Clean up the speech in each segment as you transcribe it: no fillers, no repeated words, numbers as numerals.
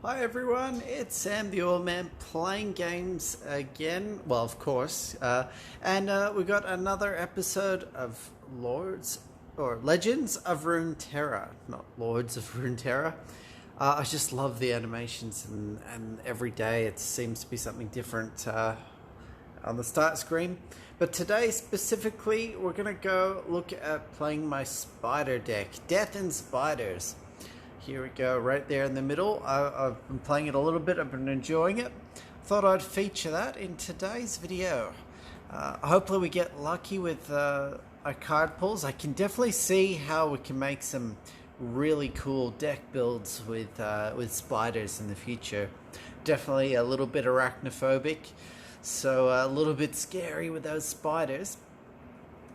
Hi everyone, it's Sam the Old Man playing games again. Well, of course. And we got another episode of Legends of Runeterra. Not Lords of Runeterra. I just love the animations and every day it seems to be something different on the start screen. But today specifically, we're going to go look at playing my spider deck, Death and Spiders. Here we go, right there in the middle. I've been playing it a little bit. I've been enjoying it. Thought I'd feature that in today's video. Hopefully we get lucky with our card pulls. I can definitely see how we can make some really cool deck builds with spiders in the future. Definitely a little bit arachnophobic, so a little bit scary with those spiders.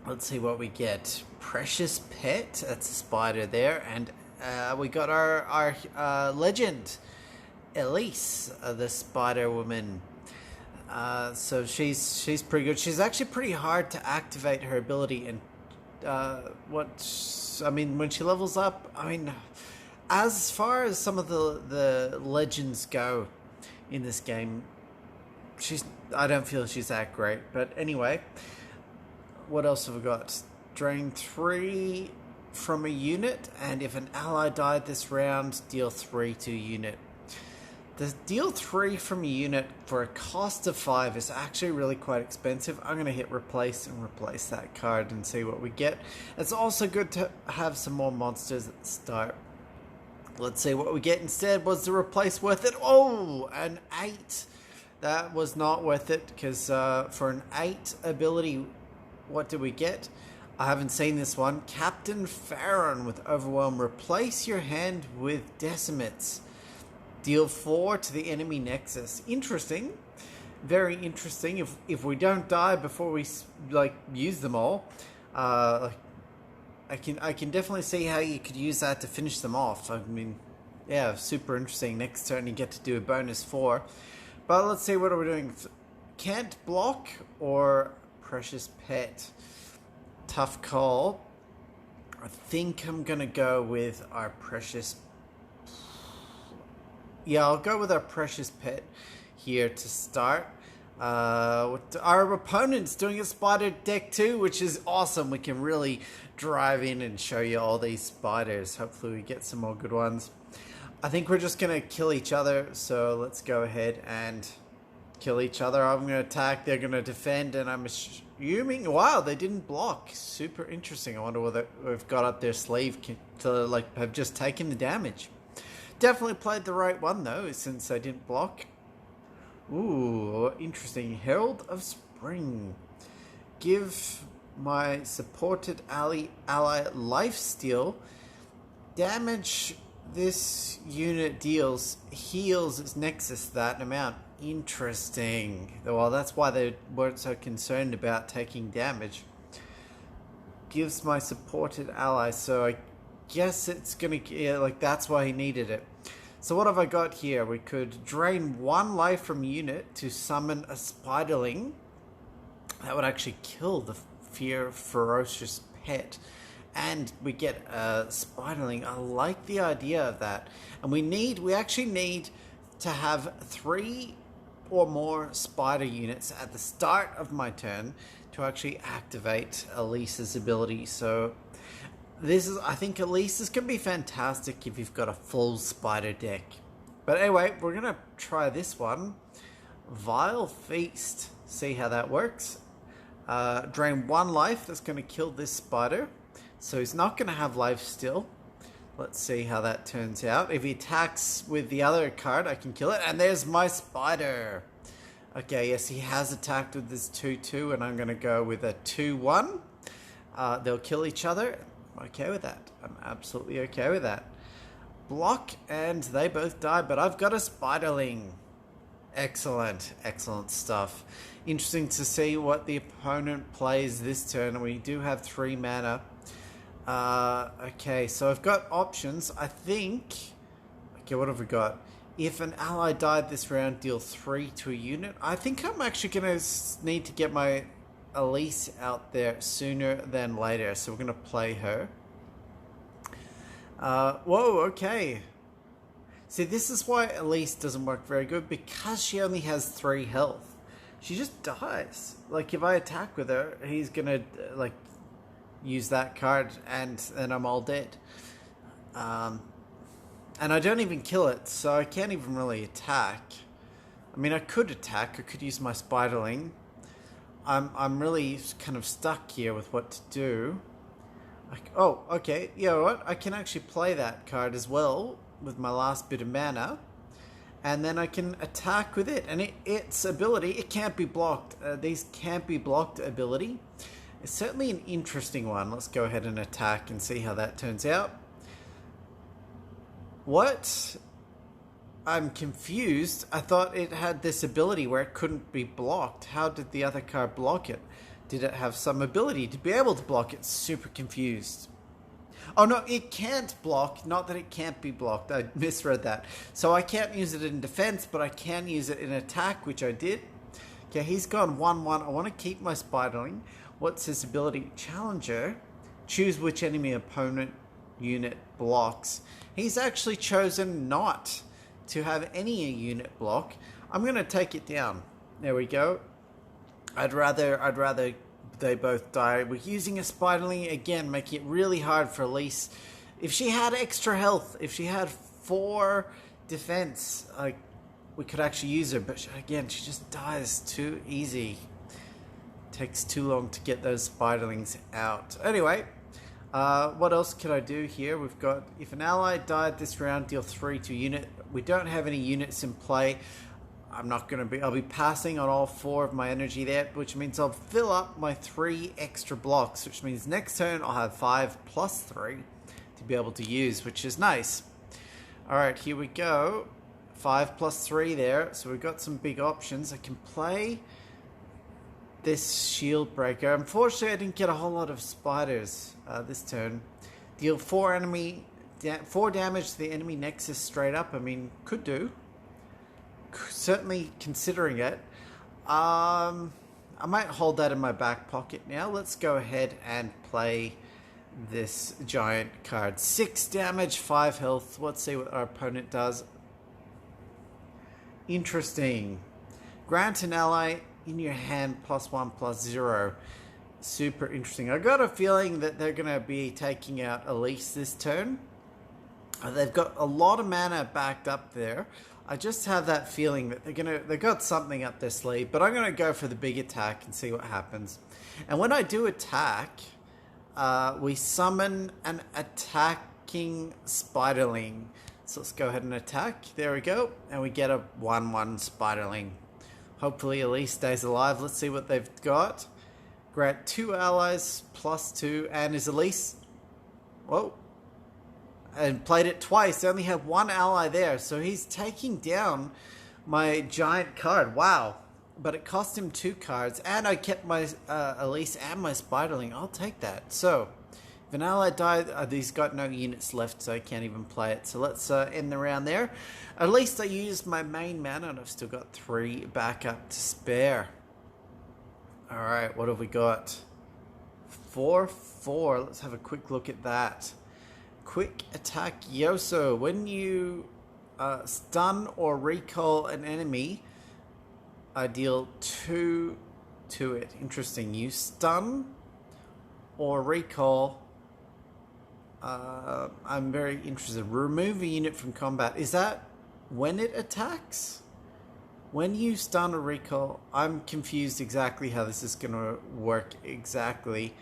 Let's see what we get. Precious Pet, that's a spider there, and we got our legend, Elise, the Spider Woman. So she's pretty good. She's actually pretty hard to activate her ability, and when she levels up, as far as some of the legends go in this game, I don't feel she's that great. But anyway, what else have we got? Drain 3 from a unit, and if an ally died this round, deal 3 to a unit. The deal 3 from a unit for a cost of 5 is actually really quite expensive. I'm going to hit replace and replace that card and see what we get. It's also good to have some more monsters at the start. Let's see what we get instead. Was the replace worth it? Oh, an 8. That was not worth it, because for an 8 ability, what did we get? I haven't seen this one. Captain Farron with Overwhelm. Replace your hand with Decimates. Deal 4 to the enemy nexus. Interesting. Very interesting. If we don't die before we use them all, I can definitely see how you could use that to finish them off. Yeah, super interesting. Next turn you get to do a bonus 4. But let's see, what are we doing? Can't block or Precious Pet? Tough call. I think I'm gonna go with our Precious. Yeah, I'll go with our Precious Pet here to start. Our opponent's doing a spider deck too, which is awesome. We can really drive in and show you all these spiders. Hopefully we get some more good ones. I think we're just gonna kill each other, so let's go ahead and kill each other. I'm gonna attack, they're gonna defend, and I'm assuming, wow, they didn't block. Super interesting. I wonder whether we've got up their sleeve to have just taken the damage. Definitely played the right one though, since they didn't block. Ooh, interesting. Herald of Spring. Give my supported ally lifesteal. Damage this unit deals heals its nexus that amount. Interesting. Well, that's why they weren't so concerned about taking damage. Gives my supported ally, so I guess it's gonna, that's why he needed it. So what have I got here? We could drain 1 life from unit to summon a spiderling. That would actually kill the ferocious pet. And we get a spiderling. I like the idea of that. And we actually need to have 3 or more spider units at the start of my turn to actually activate Elise's ability. So I think Elise is going to be fantastic if you've got a full spider deck. But anyway, we're going to try this one. Vile Feast. See how that works. Drain 1 life. That's going to kill this spider. So he's not going to have life still. Let's see how that turns out. If he attacks with the other card, I can kill it. And there's my spider. Okay, yes, he has attacked with this 2-2, and I'm going to go with a 2-1. They'll kill each other. I'm okay with that. I'm absolutely okay with that. Block, and they both die, but I've got a spiderling. Excellent, excellent stuff. Interesting to see what the opponent plays this turn. We do have 3 mana. Okay, so I've got options. I think... Okay, what have we got? If an ally died this round, deal 3 to a unit. I think I'm actually going to need to get my Elise out there sooner than later. So we're going to play her. Whoa, okay. See, this is why Elise doesn't work very good, because she only has 3 health. She just dies. Like, if I attack with her, he's gonna, like, use that card, and then I'm all dead. And I don't even kill it, so I can't even really attack. I mean, I could attack. I could use my spiderling. I'm really kind of stuck here with what to do. Oh, okay. You know what? I can actually play that card as well with my last bit of mana. And then I can attack with it. And its ability, it can't be blocked. These can't be blocked ability. It's certainly an interesting one. Let's go ahead and attack and see how that turns out. What? I'm confused. I thought it had this ability where it couldn't be blocked. How did the other card block it? Did it have some ability to be able to block it? Super confused. Oh no, it can't block. Not that it can't be blocked. I misread that. So I can't use it in defense, but I can use it in attack, which I did. Okay, he's gone 1-1. I want to keep my spiderling. What's his ability? Challenger. Choose which enemy opponent unit blocks. He's actually chosen not to have any unit block. I'm going to take it down. There we go. I'd rather they both die. We're using a spiderling again, making it really hard for Elise. If she had extra health, if she had 4 defense, we could actually use her. But again, she just dies too easy. Takes too long to get those spiderlings out. Anyway, what else can I do here? We've got, if an ally died this round, deal 3 to unit. We don't have any units in play. I'll be passing on all 4 of my energy there, which means I'll fill up my 3 extra blocks, which means next turn I'll have 5 plus 3 to be able to use, which is nice. Alright, here we go. 5 plus 3 there. So we've got some big options. I can play this shield breaker. Unfortunately, I didn't get a whole lot of spiders this turn. Deal 4 damage to the enemy nexus straight up. I mean, could do. Certainly considering it. I might hold that in my back pocket now. Let's go ahead and play this giant card. 6 damage, 5 health. Let's see what our opponent does. Interesting. Grant an ally in your hand +1/+0. Super interesting. I got a feeling that they're going to be taking out Elise this turn. They've got a lot of mana backed up there. I just have that feeling that they've got something up their sleeve, but I'm going to go for the big attack and see what happens. And when I do attack, we summon an attacking spiderling. So let's go ahead and attack. There we go. And we get a 1/1 spiderling. Hopefully Elise stays alive. Let's see what they've got. Grant 2 allies +2, and is Elise... Whoa. And played it twice. They only have 1 ally there, so he's taking down my giant card. Wow. But it cost him 2 cards, and I kept my Elise and my spiderling. I'll take that. So, if an ally died, he's got no units left, so I can't even play it. So let's end the round there. At least I used my main mana, and I've still got 3 backup to spare. Alright, what have we got? 4/4. Let's have a quick look at that. Quick attack Yoso. When you stun or recall an enemy, I deal 2 to it. Interesting. You stun or recall. I'm very interested. Remove a unit from combat. Is that when it attacks? When you stun or recall? I'm confused exactly how this is going to work exactly.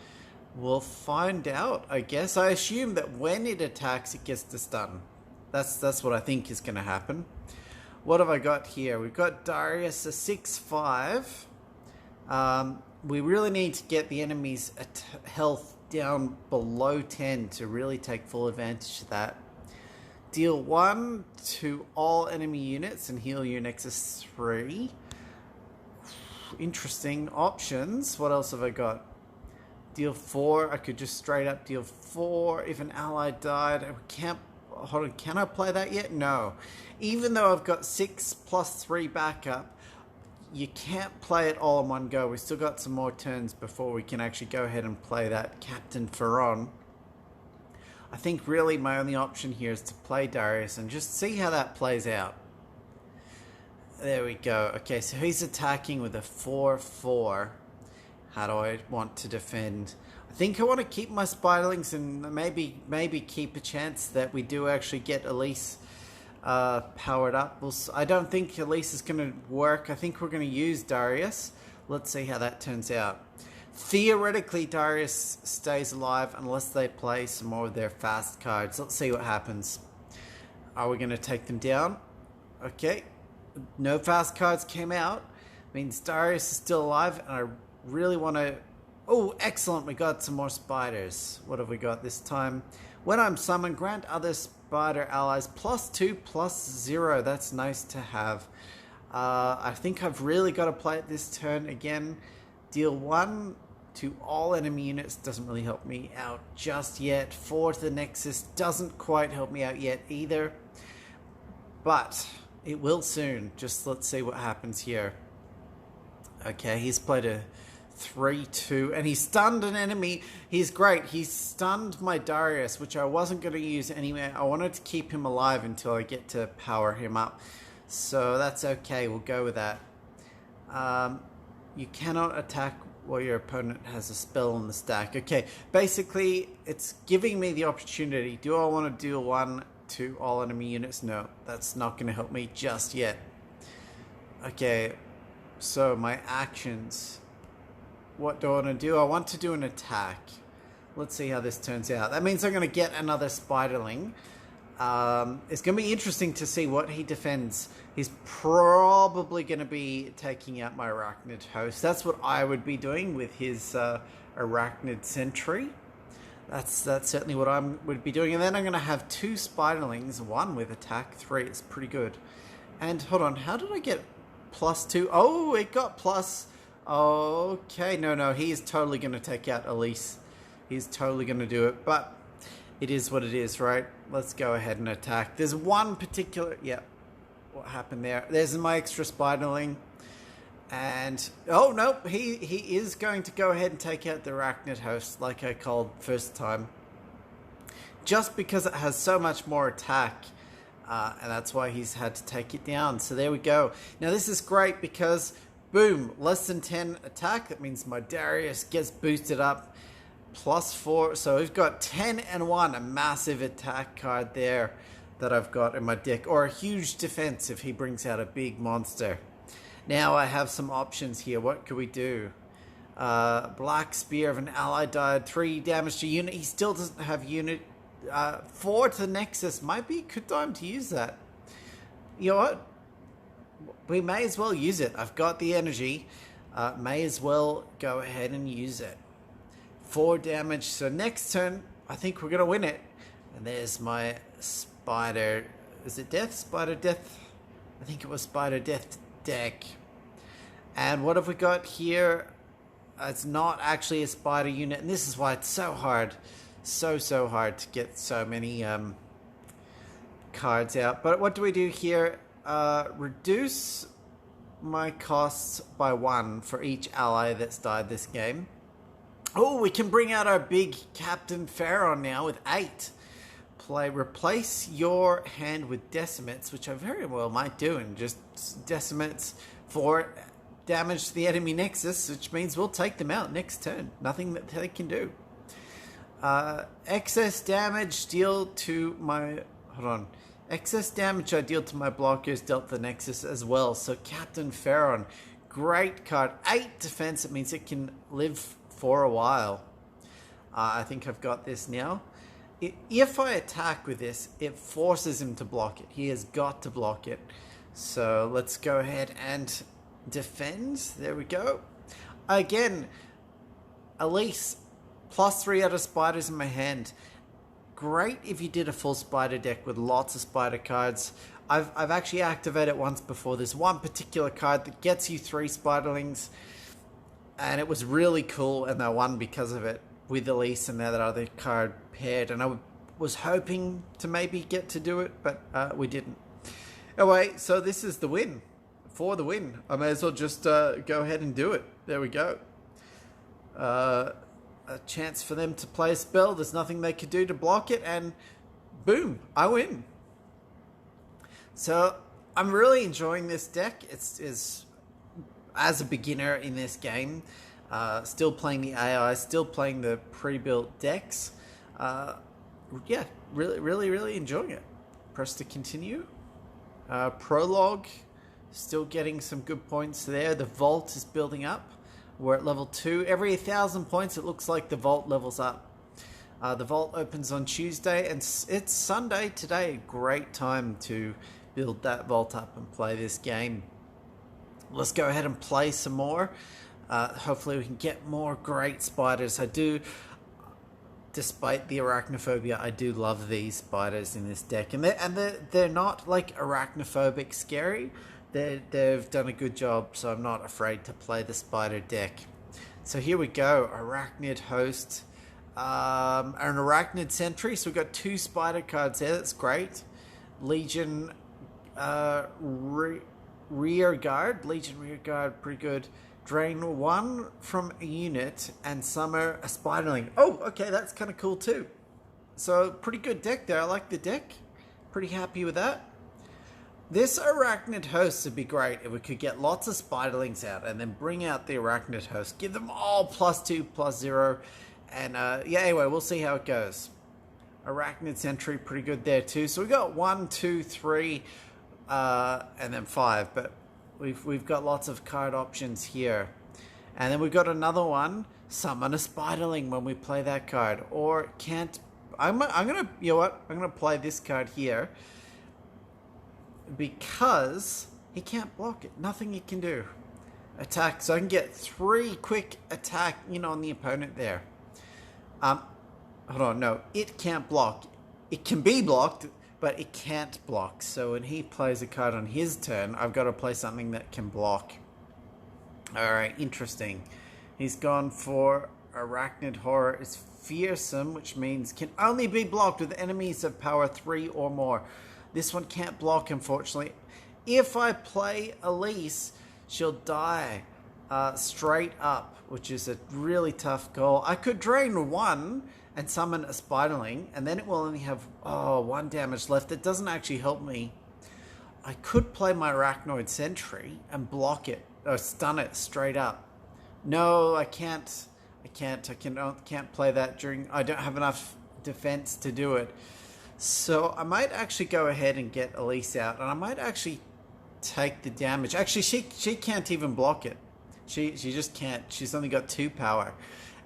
We'll find out, I guess. I assume that when it attacks, it gets to stun. That's what I think is going to happen. What have I got here? We've got Darius, a 6/5. We really need to get the enemy's health down below 10 to really take full advantage of that. Deal 1 to all enemy units and heal your Nexus 3. Interesting options. What else have I got? Deal 4. I could just straight up deal 4 if an ally died. I can't. Hold on, can I play that yet? No. Even though I've got 6 + 3 backup, you can't play it all in one go. We've still got some more turns before we can actually go ahead and play that Captain Ferron. I think really my only option here is to play Darius and just see how that plays out. There we go. Okay, so he's attacking with a 4/4. How do I want to defend? I think I want to keep my spiderlings and maybe keep a chance that we do actually get Elise powered up. I don't think Elise is going to work. I think we're going to use Darius. Let's see how that turns out. Theoretically, Darius stays alive unless they play some more of their fast cards. Let's see what happens. Are we going to take them down? Okay. No fast cards came out. Means Darius is still alive, and I really want to... Oh, excellent. We got some more spiders. What have we got this time? When I'm summoned, grant other spider allies +2/+0. That's nice to have. I think I've really got to play it this turn again. Deal 1 to all enemy units. Doesn't really help me out just yet. 4 to the Nexus doesn't quite help me out yet either. But it will soon. Just let's see what happens here. Okay, he's played a 3/2 and he stunned an enemy. He's great. He stunned my Darius, which I wasn't going to use anyway. I wanted to keep him alive until I get to power him up. So that's okay. We'll go with that. You cannot attack while your opponent has a spell on the stack. Okay, basically it's giving me the opportunity. Do I want to deal 1 to all enemy units? No, that's not going to help me just yet. Okay, so my actions. What do I want to do? I want to do an attack. Let's see how this turns out. That means I'm going to get another spiderling. It's going to be interesting to see what he defends. He's probably going to be taking out my arachnid host. That's what I would be doing with his arachnid sentry. That's certainly what I would be doing. And then I'm going to have 2 spiderlings, 1 with attack, 3. It's pretty good. And hold on, how did I get +2? Oh, it got plus. Okay, no, he is totally going to take out Elise. He's totally going to do it, but it is what it is, right? Let's go ahead and attack. There's one particular... Yeah, what happened there? There's my extra spiderling. And... Oh, no, he is going to go ahead and take out the arachnid host, like I called first time. Just because it has so much more attack. And that's why he's had to take it down. So there we go. Now, this is great because... Boom, less than 10 attack. That means my Darius gets boosted up. +4. So we've got 10 and 1. A massive attack card there that I've got in my deck. Or a huge defense if he brings out a big monster. Now I have some options here. What could we do? Black Spear of an ally died. 3 damage to unit. He still doesn't have unit. 4 to the Nexus. Might be a good time to use that. You know what? We may as well use it. I've got the energy. May as well go ahead and use it. 4 damage. So next turn, I think we're going to win it. And there's my spider. Is it death? Spider death? I think it was spider death deck. And what have we got here? It's not actually a spider unit. And this is why it's so hard. So hard to get so many cards out. But what do we do here? Reduce my costs by 1 for each ally that's died this game. Oh, we can bring out our big Captain Pharaoh now with 8. Replace your hand with decimates, which I very well might do, and just decimates for damage to the enemy Nexus, which means we'll take them out next turn. Nothing that they can do. Excess damage deal to my... Hold on. Excess damage I deal to my blockers dealt the Nexus as well. So Captain Pharaoh, great card. 8 defense, it means it can live for a while. I think I've got this now. If I attack with this, it forces him to block it. He has got to block it. So let's go ahead and defend. There we go. Again, Elise, +3 out of spiders in my hand. Great if you did a full spider deck with lots of spider cards. I've actually activated it once before. There's one particular card that gets you 3 spiderlings, and it was really cool, and I won because of it with Elise and that other card paired, and I was hoping to maybe get to do it, but we didn't. Anyway, so this is the win. For the win. I may as well just go ahead and do it. There we go. a chance for them to play a spell. There's nothing they could do to block it, and boom, I win. So I'm really enjoying this deck. It's as a beginner in this game, still playing the AI, still playing the pre-built decks. Yeah, really enjoying it. Press to continue. Prologue, still getting some good points there. The vault is building up. We're at level 2. Every 1,000 points, it looks like the vault levels up. The vault opens on Tuesday, and it's Sunday today. Great time to build that vault up and play this game. Let's go ahead and play some more. Hopefully we can get more great spiders. I do, despite the arachnophobia, I do love these spiders in this deck. And they're not like arachnophobic scary. They've done a good job, so I'm not afraid to play the spider deck. So here we go, Arachnid Host, an Arachnid Sentry. So we've got 2 spider cards there, that's great. Legion Rear Guard, pretty good. Drain 1 from a unit and summon a spiderling. Oh, okay, that's kind of cool too. So pretty good deck there, I like the deck. Pretty happy with that. This Arachnid Host would be great if we could get lots of spiderlings out and then bring out the Arachnid Host. Give them all +2, +0. And yeah, anyway, we'll see how it goes. Arachnid Sentry, pretty good there too. So we got 1, 2, 3, and then 5. But we've got lots of card options here. And then we've got another one, Summon a Spiderling when we play that card. Or can't... I'm gonna, you know what? I'm gonna play this card here. Because he can't block it. Nothing he can do. Attack. So I can get 3 quick attack on the opponent there. Hold on, no. It can't block. It can be blocked, but it can't block. So when he plays a card on his turn, I've got to play something that can block. Alright, interesting. He's gone for Arachnid Horror is fearsome, which means can only be blocked with enemies of power 3 or more. This one can't block, unfortunately. If I play Elise, she'll die straight up, which is a really tough goal. I could drain 1 and summon a spiderling, and then it will only have 1 damage left. It doesn't actually help me. I could play my Arachnoid Sentry and block it, or stun it straight up. No, I can't. I can't play that during... I don't have enough defense to do it. So I might actually go ahead and get Elise out, and I might actually take the damage. Actually, she can't even block it. She just can't. She's only got 2 power,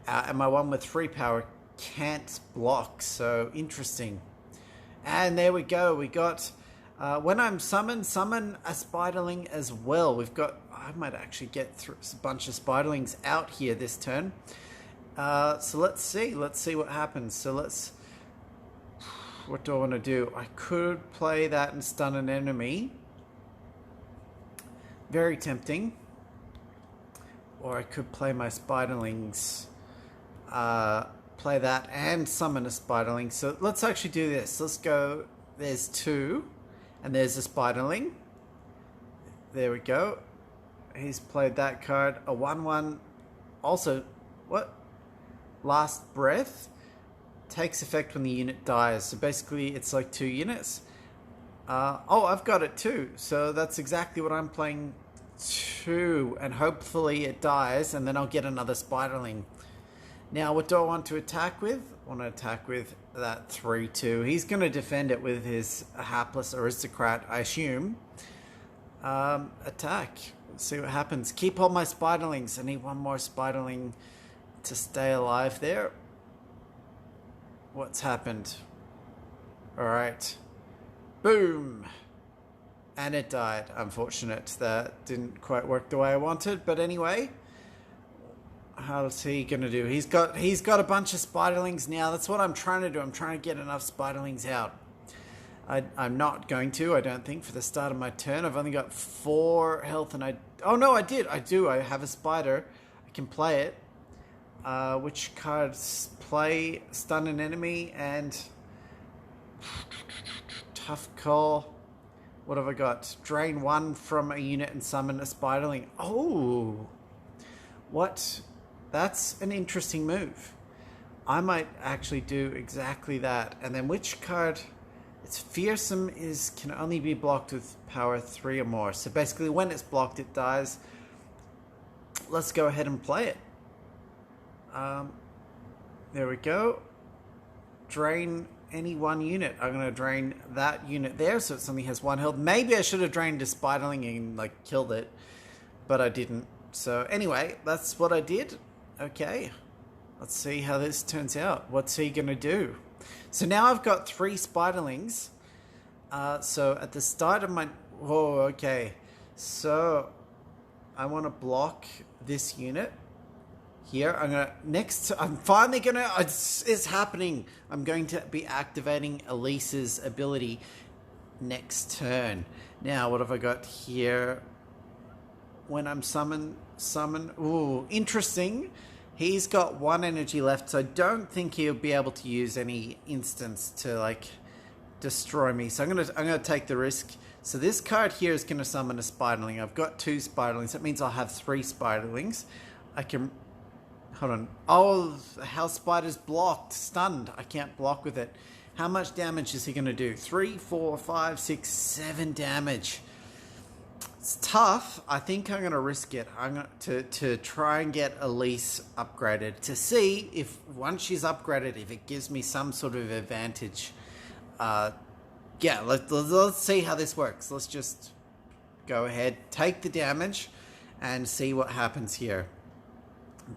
and my one with 3 power can't block. So interesting. And there we go. We got when I'm summon a spiderling as well. We've got. I might actually get a bunch of spiderlings out here this turn. So let's see. Let's see what happens. So let's. What do I want to do? I could play that and stun an enemy. Very tempting. Or I could play my spiderlings. Play that and summon a spiderling. So let's actually do this. Let's go. There's 2. And there's a spiderling. There we go. He's played that card. A 1/1. Also, what? Last Breath. Takes effect when the unit dies. So basically it's like 2 units. I've got it too. So that's exactly what I'm playing too. And hopefully it dies and then I'll get another spiderling. Now what do I want to attack with? I want to attack with that 3/2. He's going to defend it with his HAPLESS Aristocrat, I assume. Attack. Let's see what happens. Keep all my spiderlings. I need 1 more spiderling to stay alive there. What's happened? Alright. Boom! And it died. Unfortunate. That didn't quite work the way I wanted. But anyway. How's he going to do? He's got a bunch of spiderlings now. That's what I'm trying to do. I'm trying to get enough spiderlings out. I'm not going to, I don't think, for the start of my turn. I've only got 4 health and oh no, I did. I do. I have a spider. I can play it. Which cards play stun an enemy and tough call. What have I got? Drain 1 from a unit and summon a spiderling. Oh, what? That's an interesting move. I might actually do exactly that. And then which card? It's fearsome can only be blocked with power 3 or more. So basically when it's blocked, it dies. Let's go ahead and play it. There we go. Drain any one unit. I'm going to drain that unit there so it only has 1 health. Maybe I should have drained the spiderling and like killed it, but I didn't. So anyway, that's what I did. Okay. Let's see how this turns out. What's he going to do? So now I've got 3 spiderlings. So at the start of my... Oh, okay. So I want to block this unit here. I'm finally going to... It's happening. I'm going to be activating Elise's ability next turn. Now, what have I got here? When I'm summon... Ooh, interesting. He's got 1 energy left, so I don't think he'll be able to use any instance to like destroy me. So I'm gonna take the risk. So this card here is gonna summon a spiderling. I've got 2 spiderlings. That means I'll have 3 spiderlings. I can hold on. Oh, house spider's blocked, stunned. I can't block with it. How much damage is he gonna do? 3, 4, 5, 6, 7 damage. It's tough. I think I'm going to risk it. I'm going to try and get Elise upgraded to see if once she's upgraded, if it gives me some sort of advantage. Yeah, let's see how this works. Let's just go ahead, take the damage, and see what happens here.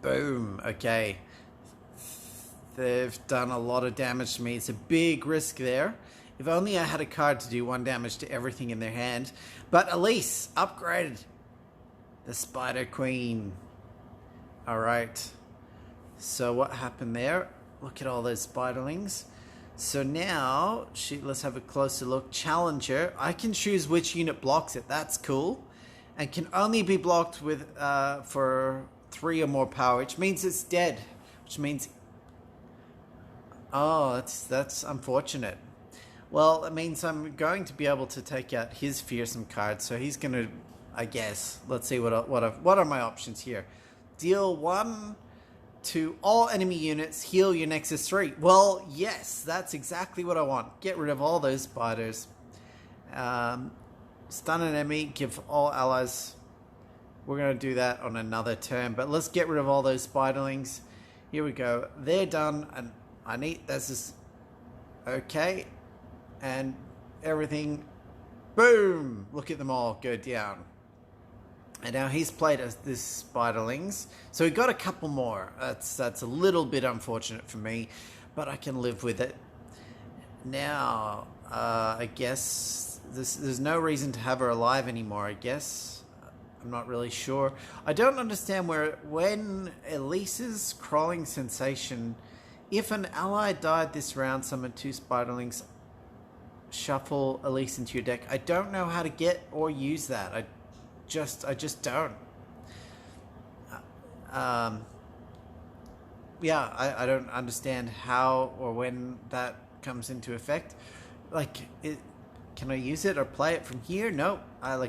Boom. Okay. They've done a lot of damage to me. It's a big risk there. If only I had a card to do 1 damage to everything in their hand. But Elise, upgraded. The Spider Queen. Alright. So what happened there? Look at all those spiderlings. So now, let's have a closer look. Challenger. I can choose which unit blocks it. That's cool. And can only be blocked with for 3 or more power, which means it's dead. Which means... Oh, that's unfortunate. Well, it means I'm going to be able to take out his fearsome card. So he's going to, I guess, let's see what are my options here. Deal 1 to all enemy units, heal your Nexus 3. Well, yes, that's exactly what I want. Get rid of all those spiders. Stun an enemy, give all allies. We're going to do that on another turn. But let's get rid of all those spiderlings. Here we go. They're done. And I need, this is, okay. And everything, boom, look at them all go down. And now he's played as this spiderlings. So we got a couple more. That's a little bit unfortunate for me, but I can live with it. Now, I guess there's no reason to have her alive anymore, I guess. I'm not really sure. I don't understand when Elise's crawling sensation, if an ally died this round, summon 2 spiderlings, shuffle Elise into your deck. I don't know how to get or use that. I just don't. Yeah, I don't understand how or when that comes into effect. Like, can I use it or play it from here? No, I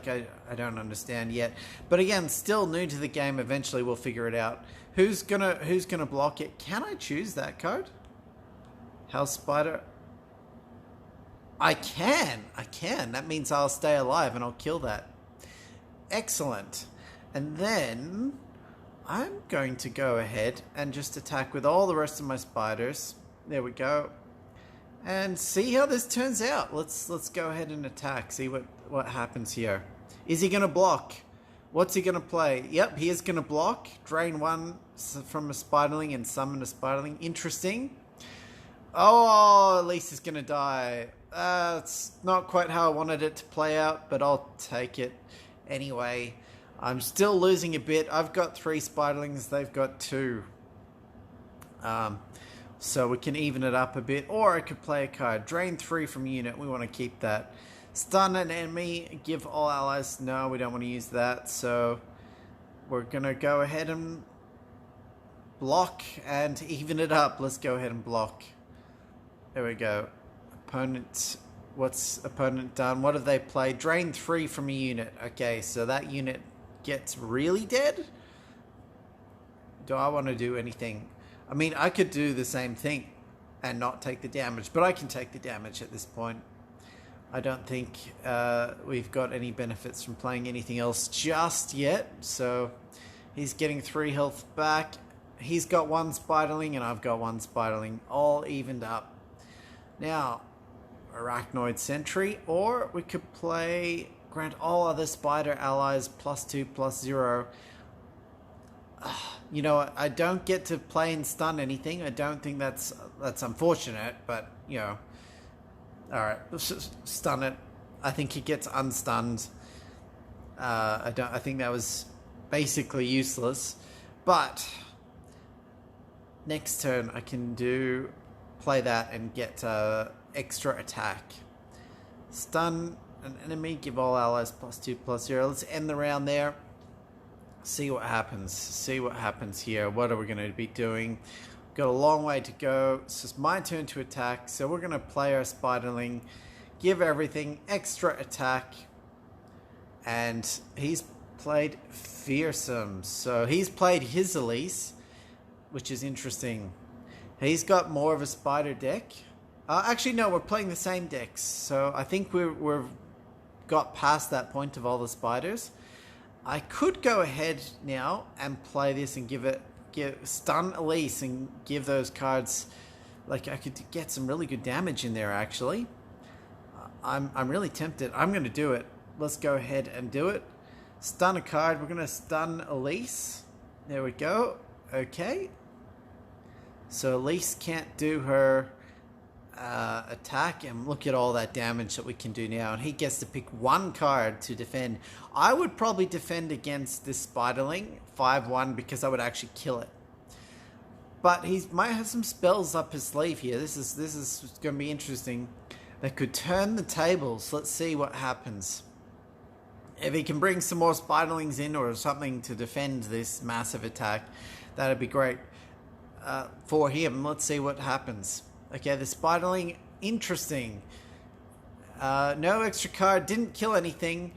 don't understand yet. But again, still new to the game. Eventually, we'll figure it out. Who's gonna block it? Can I choose that card? House Spider. I can. That means I'll stay alive and I'll kill that. Excellent. And then I'm going to go ahead and just attack with all the rest of my spiders. There we go. And see how this turns out. Let's go ahead and attack. See what happens here. Is he going to block? What's he going to play? Yep, he is going to block. Drain 1 from a spiderling and summon a spiderling. Interesting. Oh, Elise is going to die. It's not quite how I wanted it to play out, but I'll take it anyway. I'm still losing a bit. I've got 3 spiderlings. They've got 2. So we can even it up a bit. Or I could play a card. Drain 3 from unit. We want to keep that. Stun an enemy. Give all allies. No, we don't want to use that. So we're going to go ahead and block and even it up. Let's go ahead and block. There we go. Opponent. What's opponent done? What have they played? Drain 3 from a unit. Okay, so that unit gets really dead. Do I want to do anything? I mean, I could do the same thing and not take the damage, but I can take the damage at this point. I don't think we've got any benefits from playing anything else just yet. So he's getting 3 health back. He's got 1 spiderling and I've got 1 spiderling, all evened up. Now, Arachnoid Sentry, or we could play grant all other spider allies +2/+0. You know, I don't get to play and stun anything. I don't think that's unfortunate, but you know, all right, let's just stun it. I think it gets unstunned. I think that was basically useless, but next turn I can play that and get extra attack. Stun an enemy, give all allies +2/+0. Let's end the round there. See what happens. See what happens here. What are we going to be doing? Got a long way to go. It's just my turn to attack. So we're going to play our spiderling, give everything extra attack. And he's played fearsome. So he's played his Elise, which is interesting. He's got more of a spider deck. Actually, no, we're playing the same decks. So I think we've got past that point of all the spiders. I could go ahead now and play this and stun Elise and give those cards, like I could get some really good damage in there actually. I'm really tempted. I'm going to do it. Let's go ahead and do it. Stun a card. We're going to stun Elise. There we go. Okay. So Elise can't do her attack, and look at all that damage that we can do now, and he gets to pick 1 card to defend. I would probably defend against this spiderling 5/1 because I would actually kill it, but he might have some spells up his sleeve here. This is going to be interesting. That could turn the tables. Let's see what happens. If he can bring some more spiderlings in or something to defend this massive attack, that'd be great for him. Let's see what happens. Okay, the spiderling, interesting. No extra card, didn't kill anything.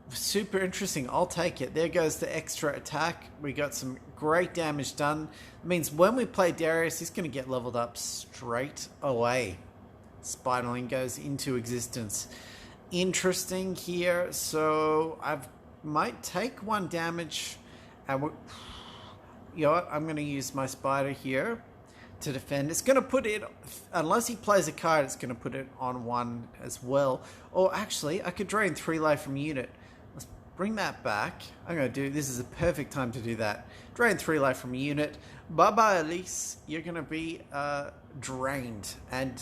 Super interesting, I'll take it. There goes the extra attack. We got some great damage done. It means when we play Darius, he's going to get leveled up straight away. Spiderling goes into existence. Interesting here. So I might take 1 damage. And you know what? I'm going to use my spider here to defend. It's going to put it, unless he plays a card, it's going to put it on 1 as well. Or actually, I could drain 3 life from unit. Let's bring that back. I'm going to do, this is a perfect time to do that. Drain 3 life from unit. Bye-bye, Elise. You're going to be drained. And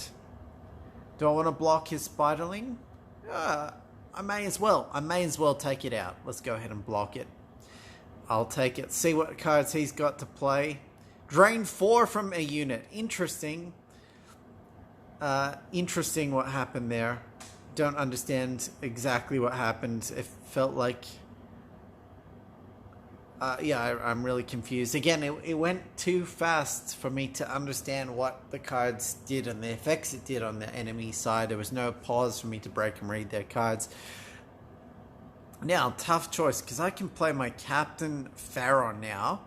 do I want to block his spiderling? I may as well. I may as well take it out. Let's go ahead and block it. I'll take it. See what cards he's got to play. Drain 4 from a unit. Interesting. Interesting what happened there. Don't understand exactly what happened. It felt like... yeah, I'm really confused. Again, it went too fast for me to understand what the cards did and the effects it did on the enemy side. There was no pause for me to break and read their cards. Now, tough choice, because I can play my Captain Pharaoh now.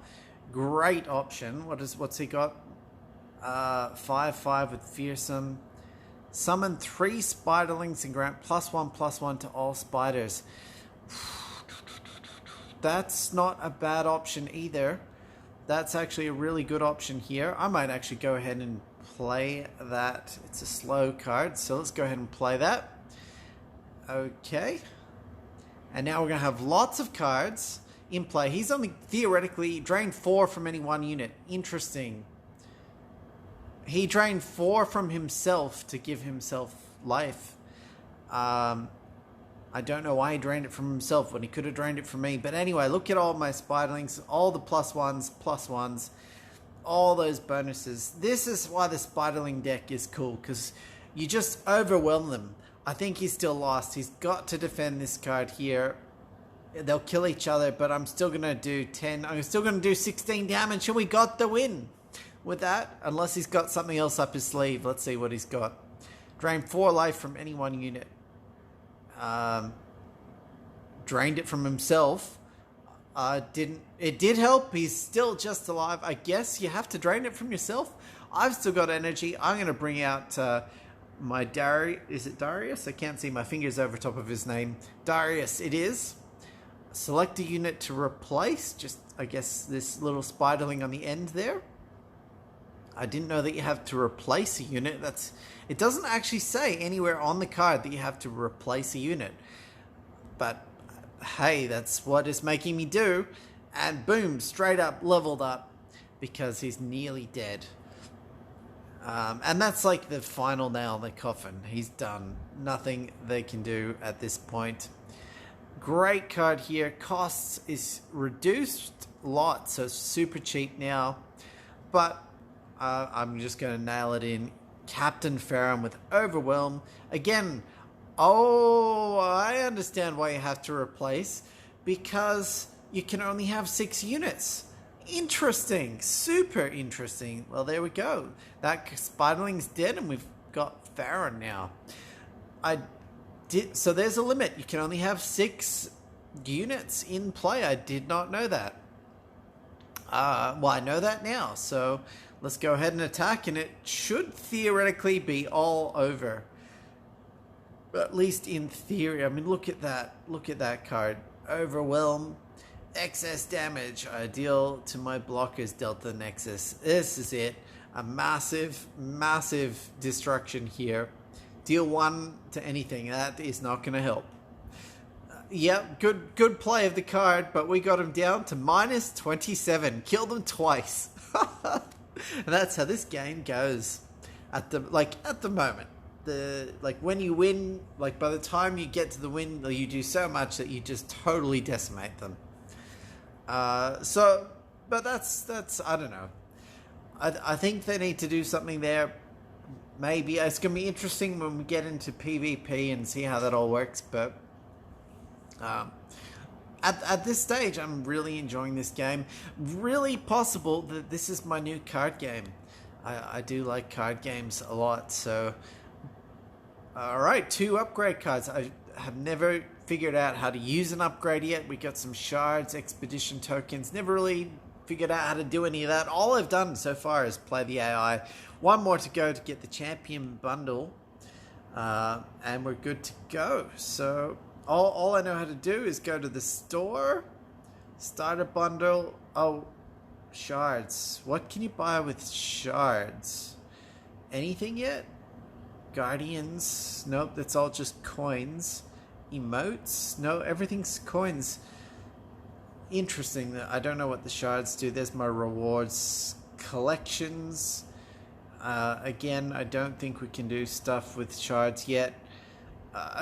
Great option. What's he got? 5/5 with fearsome. Summon 3 spiderlings and grant +1/+1 to all spiders. That's not a bad option either. That's actually a really good option here. I might actually go ahead and play that. It's a slow card, so let's go ahead and play that. Okay. And now we're going to have lots of cards in play. He's only theoretically drained 4 from any 1 unit. Interesting. He drained 4 from himself to give himself life. I don't know why he drained it from himself when he could have drained it from me. But anyway, look at all my spiderlings, all the +1s, all those bonuses. This is why the spiderling deck is cool, because you just overwhelm them. I think he's still lost. He's got to defend this card here. They'll kill each other, but I'm still going to do 10. I'm still going to do 16 damage, and we got the win with that. Unless he's got something else up his sleeve. Let's see what he's got. Drain 4 life from any 1 unit. Drained it from himself. It did help. He's still just alive. I guess you have to drain it from yourself. I've still got energy. I'm going to bring out my Darius. Is it Darius? I can't see my fingers over top of his name. Darius, it is. Select a unit to replace. Just, I guess, this little spiderling on the end there. I didn't know that you have to replace a unit. It doesn't actually say anywhere on the card that you have to replace a unit. But hey, that's what it's making me do. And boom, straight up leveled up because he's nearly dead. And that's like the final nail in the coffin. He's done. Nothing they can do at this point. Great card here. Costs is reduced a lot, so it's super cheap now. But I'm just going to nail it in. Captain Pharaoh with Overwhelm. Again, oh, I understand why you have to replace. Because you can only have 6 units. Interesting. Super interesting. Well, there we go. That spiderling's dead and we've got Pharaoh now. So there's a limit. You can only have 6 units in play. I did not know that. Well, I know that now. So let's go ahead and attack, and it should theoretically be all over. At least in theory. I mean, look at that. Look at that card. Overwhelm. Excess damage. I deal to my blockers Delta Nexus. This is it. A massive, massive destruction here. Deal 1 to anything. That is not going to help. Yep, good play of the card, but we got him down to minus 27. Killed him twice. And that's how this game goes at the moment. When you win, by the time you get to the win, you do so much that you just totally decimate them. But that's I don't know. I think they need to do something there. Maybe it's going to be interesting when we get into PvP and see how that all works. But at this stage, I'm really enjoying this game. Really possible that this is my new card game. I do like card games a lot. So, all right, 2 upgrade cards. I have never figured out how to use an upgrade yet. We got some shards, expedition tokens. Never really figured out how to do any of that. All I've done so far is play the AI. 1 more to go to get the champion bundle, and we're good to go. So all I know how to do is go to the store, start a bundle. Oh, shards. What can you buy with shards? Anything yet? Guardians? Nope, that's all just coins. Emotes? No, everything's coins. Interesting. I don't know what the shards do. There's my rewards. Collections. Again, I don't think we can do stuff with shards yet.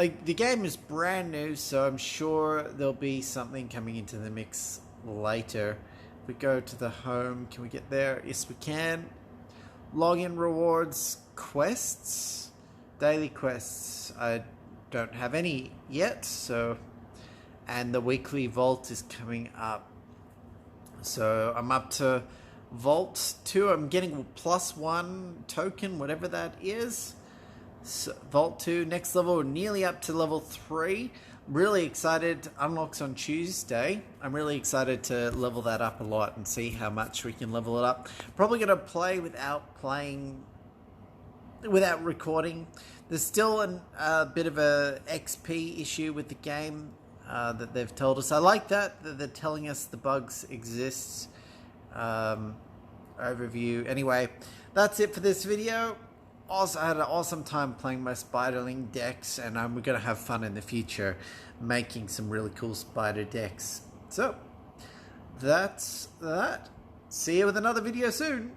The game is brand new, so I'm sure there'll be something coming into the mix later. If we go to the home, can we get there? Yes, we can. Login rewards, quests, daily quests. I don't have any yet, so, and the weekly vault is coming up. So I'm up to Vault 2. I'm getting +1 token, whatever that is. So, Vault 2, next level, we're nearly up to level 3. Really excited. Unlocks on Tuesday. I'm really excited to level that up a lot and see how much we can level it up. Probably going to play without recording. There's still a bit of a XP issue with the game that they've told us. I like that they're telling us the bugs exist. Overview. Anyway, that's it for this video. Also, I had an awesome time playing my spiderling decks, and we're going to have fun in the future making some really cool spider decks. So, that's that. See you with another video soon.